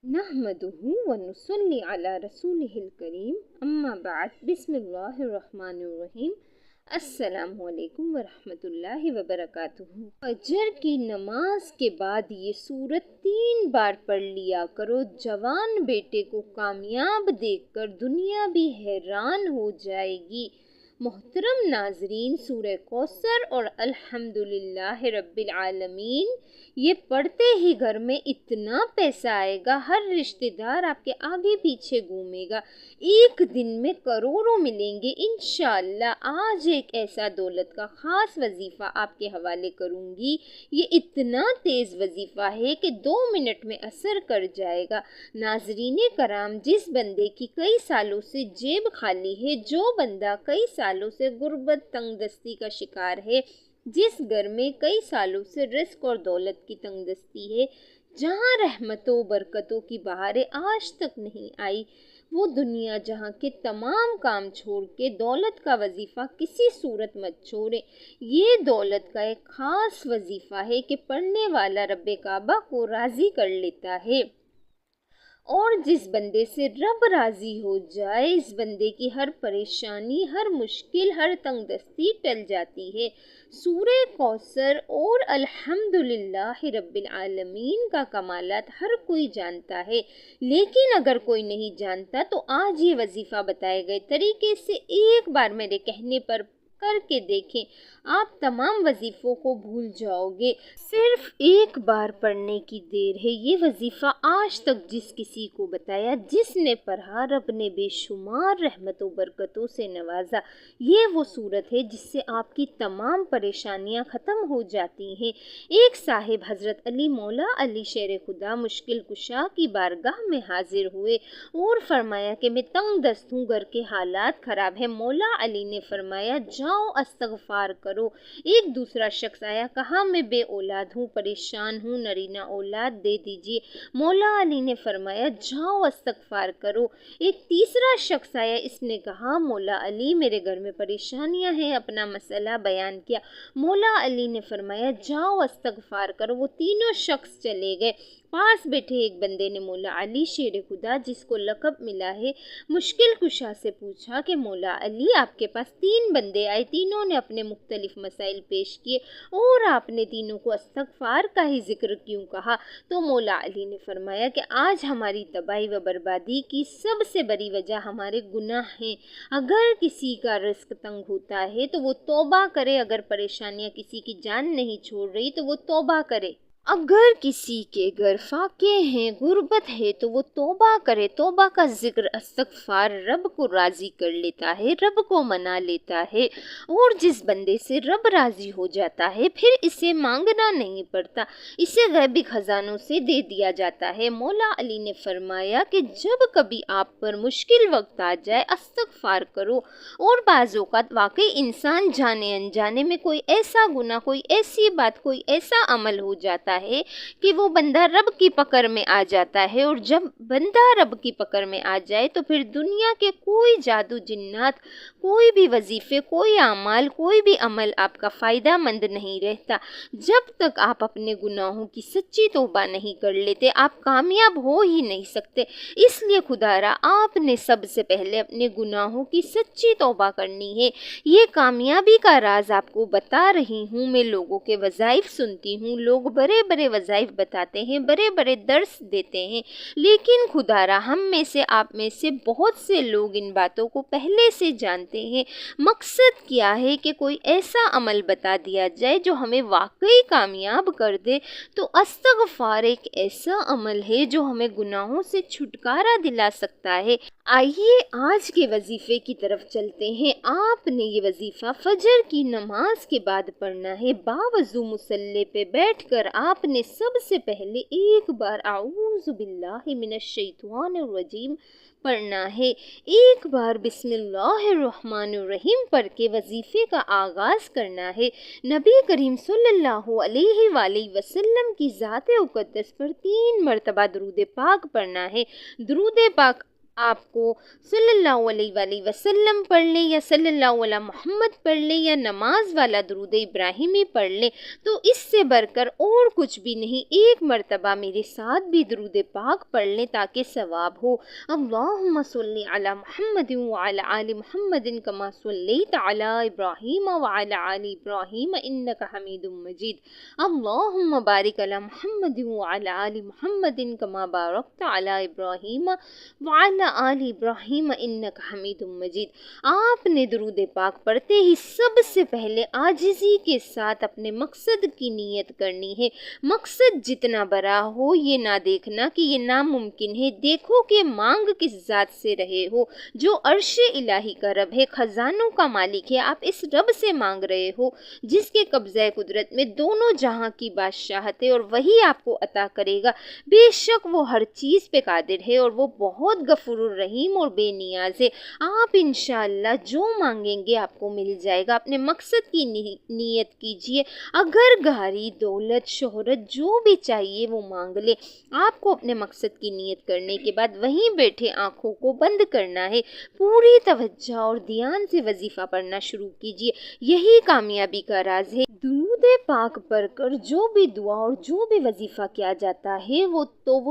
نحمدہ ونصلی علی رسولہ الکریم اما بعد بسم اللہ الرحمن الرحیم السلام علیکم ورحمۃ اللہ وبرکاتہ۔ فجر کی نماز کے بعد یہ سورت 3 بار پڑھ لیا کرو، جوان بیٹے کو کامیاب دیکھ کر دنیا بھی حیران ہو جائے گی۔ محترم ناظرین، سورہ کوثر اور الحمدللہ رب العالمین یہ پڑھتے ہی گھر میں اتنا پیسہ آئے گا، ہر رشتہ دار آپ کے آگے پیچھے گھومے گا، ایک دن میں کروڑوں ملیں گے انشاءاللہ۔ آج ایک ایسا دولت کا خاص وظیفہ آپ کے حوالے کروں گی، یہ اتنا تیز وظیفہ ہے کہ 2 منٹ میں اثر کر جائے گا۔ ناظرین کرام، جس بندے کی کئی سالوں سے جیب خالی ہے، جو بندہ کئی سالوں سے غربت تنگ دستی کا شکار ہے، جس گھر میں کئی سالوں سے رزق اور دولت کی تنگ دستی ہے، جہاں رحمتوں برکتوں کی بہاریں آج تک نہیں آئی، وہ دنیا جہاں کے تمام کام چھوڑ کے دولت کا وظیفہ کسی صورت مت چھوڑے۔ یہ دولت کا ایک خاص وظیفہ ہے کہ پڑھنے والا رب کعبہ کو راضی کر لیتا ہے، اور جس بندے سے رب راضی ہو جائے، اس بندے کی ہر پریشانی، ہر مشکل، ہر تنگ دستی ٹل جاتی ہے۔ سورہ کوثر اور الحمدللہ رب العالمین کا کمالات ہر کوئی جانتا ہے، لیکن اگر کوئی نہیں جانتا تو آج یہ وظیفہ بتائے گئے طریقے سے ایک بار میرے کہنے پر کر کے دیکھیں، آپ تمام وظیفوں کو بھول جاؤ گے۔ صرف ایک بار پڑھنے کی دیر ہے۔ یہ وظیفہ آج تک جس کسی کو بتایا، جس نے پڑھا، رب نے بے شمار رحمت و برکتوں سے نوازا۔ یہ وہ صورت ہے جس سے آپ کی تمام پریشانیاں ختم ہو جاتی ہیں۔ ایک صاحب حضرت علی مولا علی شیر خدا مشکل کشا کی بارگاہ میں حاضر ہوئے اور فرمایا کہ میں تنگ دست ہوں، گھر کے حالات خراب ہیں۔ مولا علی نے فرمایا جاؤ استغفار کرو۔ ایک دوسرا شخص آیا، کہا میں بے اولاد ہوں، پریشان ہوں، نرینہ اولاد دے دیجیے۔ مولا علی نے فرمایا جاؤ استغفار کرو۔ ایک تیسرا شخص آیا، اس نے کہا مولا علی میرے گھر میں پریشانیاں ہیں، اپنا مسئلہ بیان کیا۔ مولا علی نے فرمایا جاؤ استغفار کرو۔ وہ تینوں شخص چلے گئے۔ پاس بیٹھے ایک بندے نے مولا علی شیر خدا، جس کو لقب ملا ہے مشکل کشا، سے پوچھا کہ مولا علی آپ کے پاس 3 بندے آئے، تینوں نے اپنے مختلف مسائل پیش کیے اور آپ نے تینوں کو استغفار کا ہی ذکر کیوں کہا؟ تو مولا علی نے فرمایا کہ آج ہماری تباہی و بربادی کی سب سے بڑی وجہ ہمارے گناہ ہیں۔ اگر کسی کا رزق تنگ ہوتا ہے تو وہ توبہ کرے، اگر پریشانیاں کسی کی جان نہیں چھوڑ رہی تو وہ توبہ کرے، اگر کسی کے گھر فاقے ہیں، غربت ہے، تو وہ توبہ کرے۔ توبہ کا ذکر، استغفار رب کو راضی کر لیتا ہے، رب کو منا لیتا ہے، اور جس بندے سے رب راضی ہو جاتا ہے پھر اسے مانگنا نہیں پڑتا، اسے غیبی خزانوں سے دے دیا جاتا ہے۔ مولا علی نے فرمایا کہ جب کبھی آپ پر مشکل وقت آ جائے استغفار کرو، اور بعض اوقات واقعی انسان جانے انجانے میں کوئی ایسا گناہ، کوئی ایسی بات، کوئی ایسا عمل ہو جاتا ہے کہ وہ بندہ رب کی پکڑ میں آ جاتا ہے، اور جب بندہ رب کی پکڑ میں آ جائے تو پھر دنیا کے کوئی جادو جنات، کوئی بھی وظیفے، کوئی اعمال، کوئی بھی عمل آپ کا فائدہ مند نہیں رہتا۔ جب تک آپ اپنے گناہوں کی سچی توبہ نہیں کر لیتے، آپ کامیاب ہو ہی نہیں سکتے۔ اس لیے خدا را آپ نے سب سے پہلے اپنے گناہوں کی سچی توبہ کرنی ہے۔ یہ کامیابی کا راز آپ کو بتا رہی ہوں۔ میں لوگوں کے وظائف سنتی ہوں، لوگ بڑے بڑے وظائف بتاتے ہیں، بڑے بڑے درس دیتے ہیں، لیکن خدا را ہم میں سے، آپ میں سے بہت سے لوگ ان باتوں کو پہلے سے جانتے ہیں۔ مقصد کیا ہے کہ کوئی ایسا عمل بتا دیا جائے جو ہمیں واقعی کامیاب کر دے۔ تو استغفار ایک ایسا عمل ہے جو ہمیں گناہوں سے چھٹکارا دلا سکتا ہے۔ آئیے آج کے وظیفے کی طرف چلتے ہیں۔ آپ نے یہ وظیفہ فجر کی نماز کے بعد پڑھنا ہے۔ باوضو مصلی پہ بیٹھ کر آپ نے سب سے پہلے ایک بار اعوذ باللہ من الشیطان الرجیم پڑھنا ہے، ایک بار بسم اللہ الرحمن الرحیم پڑھ کے وظیفے کا آغاز کرنا ہے۔ نبی کریم صلی اللہ علیہ وآلہ وسلم کی ذات مقدس پر 3 مرتبہ درود پاک پڑھنا ہے۔ درود پاک आपको सल्लल्लाहु अलैहि वसल्लम पढ़ लें या सल्लल्लाहु अला मोहम्मद पढ़ लें या नमाज वाला दुरूद इब्राहिमी पढ़ लें, तो इससे बढ़कर और कुछ भी नहीं। एक मर्तबा मेरे साथ भी दुरूद पाक पढ़ लें ताकि सवाब हो। अल्लाहुम्मा सल्ली अला मुहम्मदिन व अला आलि मुहम्मदिन कमा सल्लैता अला इब्राहीम व अला आलि इब्राहीम इन्नका हमीदुम मजीद। अल्लाहुम्मा बारिक अला मुहम्मदिन व अला आलि मुहम्मदिन कमा बारकता अला इब्राहीम व अला आलि इब्राहीम इन्नका हमीदुम मजीद। आपने दुरूद पाक पढ़ते ही सबसे पहले आजिज़ी के साथ अपने मकसद की नीयत करनी है। मकसद जितना बड़ा हो ये ना देखना कि ये नामुमकिन है, देखो कि मांग किस ज़ात से रहे हो, जो अर्श इलाही का रब है, खजानों का मालिक है। आप इस रब से मांग रहे हो जिसके कब्ज़े कुदरत में दोनों जहां की बादशाहत है, और वही आपको अता करेगा। बेशक वो हर चीज़ पे कादिर है और वो बहुत गफूरुर रहीम और बेनियाज है। आप इंशाअल्लाह जो मांगेंगे आपको मिल जाएगा। अपने मकसद की नीयत कीजिए। अगर घारी दौलत शोहरत जो भी चाहिए वो मांग ले। आपको अपने मकसद की नीयत करने के बाद वहीं बैठे आँखों को बंद करना है। पूरी तवज्जो और ध्यान से वजीफ़ा पढ़ना शुरू कीजिए। यही कामयाबी का राज है। दुरूद पाक पढ़कर जो भी दुआ और जो भी वजीफ़ा किया जाता है वो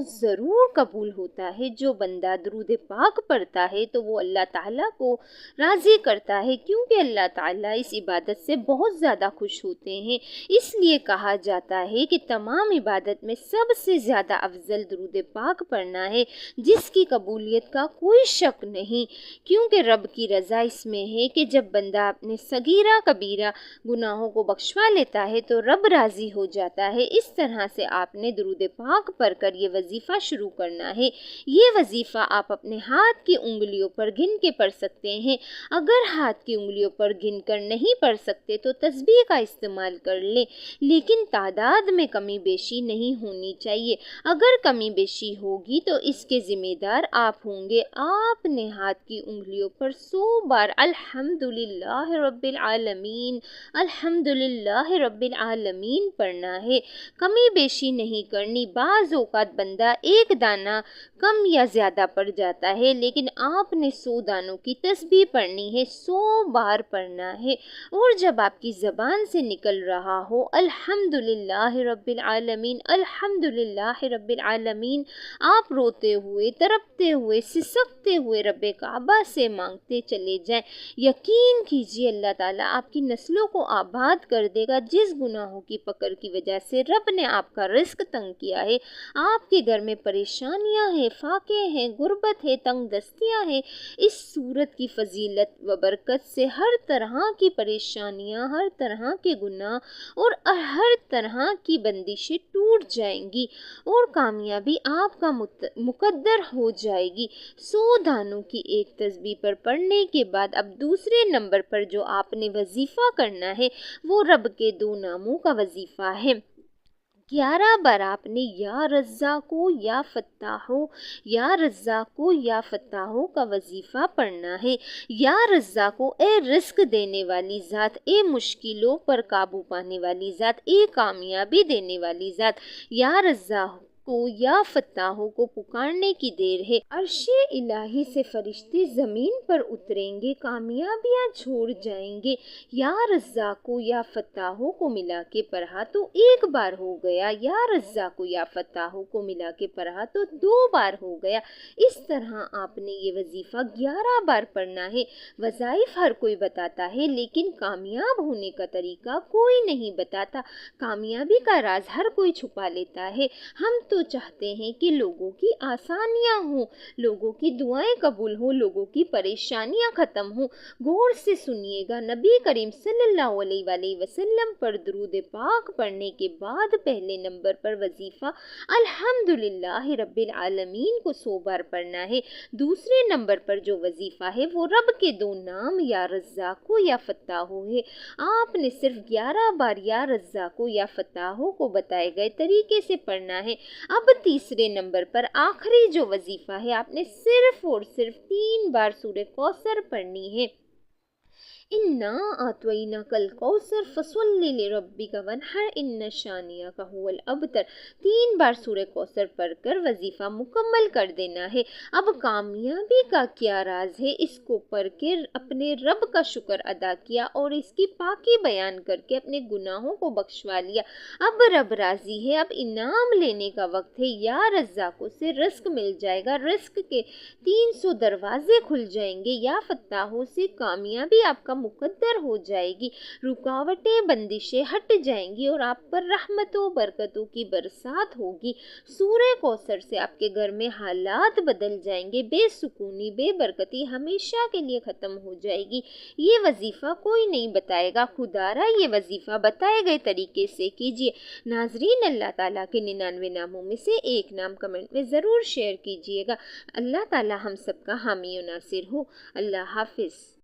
ज़रूर कबूल होता है। जो बंदा दुरूद पाक पढ़ता है तो वो अल्लाह ताला को राज़ी करता है, क्योंकि अल्लाह ताला इस इबादत से बहुत ज़्यादा खुश होते हैं। इसलिए कहा जाता है कि तमाम इबादत में सबसे ज़्यादा अफजल दुरूद पाक पढ़ना है, जिसकी कबूलियत का कोई शक नहीं, क्योंकि रब की रज़ा इसमें है कि जब बंदा अपने सगीरा कबीरा गुनाहों को बख्शवा लेता है तो रब राज़ी हो जाता है। इस तरह से आपने दुरूद पाक पढ़कर ये वजीफ़ा शुरू करना है। ये वजीफ़ा आप अपने हाथ की उंगलियों पर गिन के पढ़ सकते हैं। अगर हाथ की उंगलियों पर गिन कर नहीं पढ़ सकते तो तस्बीह का इस्तेमाल कर लें, लेकिन तादाद में कमी बेशी नहीं होनी चाहिए। अगर कमी बेशी होगी तो इसके ज़िम्मेदार आप होंगे। आपने हाथ की उंगलियों पर 100 बार अल्हम्दुलिल्लाह रब्बिल आलमीन अल्हम्दुलिल्लाह रब्बिल आलमीन पढ़ना है। कमी बेशी नहीं करनी। बाज़ औक़ात बंदा एक दाना कम या ज़्यादा पड़ जाता है, लेकिन आपने 100 दानों की तस्बीह पढ़नी है, 100 बार पढ़ना है। और जब आपकी ज़बान से निकल रहा हो अल्हम्दुलिल्लाह रब्बिल आलमीन अल्हम्दुलिल्लाह रब्बिल आलमीन, आप रोते हुए तड़पते हुए सिसकते हुए रब्बे काबा से मांगते चले जाएं। यकीन कीजिए अल्लाह ताला आपकी नस्लों को आबाद कर देगा। जिस गुनाहों की पकड़ की वजह से रब ने आपका रिस्क तंग किया है, आपके घर में परेशानियां हैं, फाके हैं, गुर्बत है, तंग दस्तियां हैं, इस सूरत की फजीलत व बरकत से हर तरह की परेशानियां, हर तरह के गुनाह और हर तरह की बंदिशें टूट जाएंगी और कामयाबी आपका मुकद्दर हो जाएगी। 100 दानों की एक तस्बीह पर पढ़ने के बाद अब दूसरे नंबर पर जो आपने वजीफ़ा करना है वो रब के 2 नामों का वजीफ़ा है। 11 बार आपने या रज़्ज़ाक़ो या फ़त्ताहो या रज़्ज़ाक़ो या फ़त्ताहो का वजीफ़ा पढ़ना है। या रज़्ज़ाक़ो ए रिस्क देने वाली ज़ात, ए मुश्किलों पर काबू पाने वाली ज़ात, ए कामयाबी देने वाली ज़ात। या रज़्ज़ाक़ो या फ़त्ताहो को पुकारने की देर है। अर्शे इलाही से फरिश्ते ज़मीन पर उतरेंगे, कामयाबियाँ छोड़ जाएंगे। या रज़्ज़ाक़ो या फ़त्ताहो को मिला के पढ़ा तो 1 बार हो गया, या रज़्ज़ाक़ो या फ़त्ताहो को मिला के पढ़ा तो 2 बार हो गया। इस तरह आपने ये वजीफ़ा 11 बार पढ़ना है। वज़ाइफ हर कोई बताता है, लेकिन कामयाब होने का तरीका कोई नहीं बताता। कामयाबी का राज हर कोई छुपा लेता है। हम तो चाहते हैं कि लोगों की आसानियां हों, लोगों की दुआएं कबूल हों, लोगों की परेशानियां ख़त्म हों। गौर से सुनिएगा, नबी करीम सल्लल्लाहु अलैहि वसल्लम पर दुरूद पाक पढ़ने के बाद पहले नंबर पर वजीफ़ा अल्हम्दुलिल्लाह रब्बिल आलमीन को 100 बार पढ़ना है। दूसरे नंबर पर जो वजीफ़ा है वो रब के 2 नाम या रज़्ज़ाक़ो या फ़त्ताहो है। आपने सिर्फ 11 बार या रज़्ज़ाक़ो या फ़त्ताहो को बताए गए तरीके से पढ़ना है। अब तीसरे नंबर पर आखिरी जो वजीफ़ा है, आपने सिर्फ और सिर्फ 3 बार सूरह कौसर पढ़नी है। इन्ना आतवैना कल कौसर फसल्लि लिरब्बिका वनहर इन्न शानियका हुवल अबतर। 3 बार सूरह कौसर पढ़कर वजीफा मुकम्मल कर देना है। अब कामयाबी का क्या राज है, इसको पढ़ के अपने रब का शुक्र अदा किया और इसकी पाकी बयान करके अपने गुनाहों को बख्शवा लिया। अब रब राजी है, अब इनाम लेने का वक्त है। या रज़्ज़ाक़ों से रिस्क मिल जाएगा, रिस्क के 300 दरवाजे खुल जाएंगे। या फत्ताहों से कामयाबी आपका मुकद्दर हो जाएगी, रुकावटें बंदिशें हट जाएंगी और आप पर रहमतों बरकतों की बरसात होगी। सूरह कौसर से आपके घर में हालात बदल जाएंगे, बेसुकूनी बेबरकती हमेशा के लिए ख़त्म हो जाएगी। ये वजीफ़ा कोई नहीं बताएगा, खुदारा ये वजीफ़ा बताए गए तरीके से कीजिए। नाजरीन, अल्लाह ताला के 99 नामों में से एक नाम कमेंट में ज़रूर शेयर कीजिएगा। अल्लाह ताला हम सबका हामी और नासिर हो। अल्लाह हाफिज़।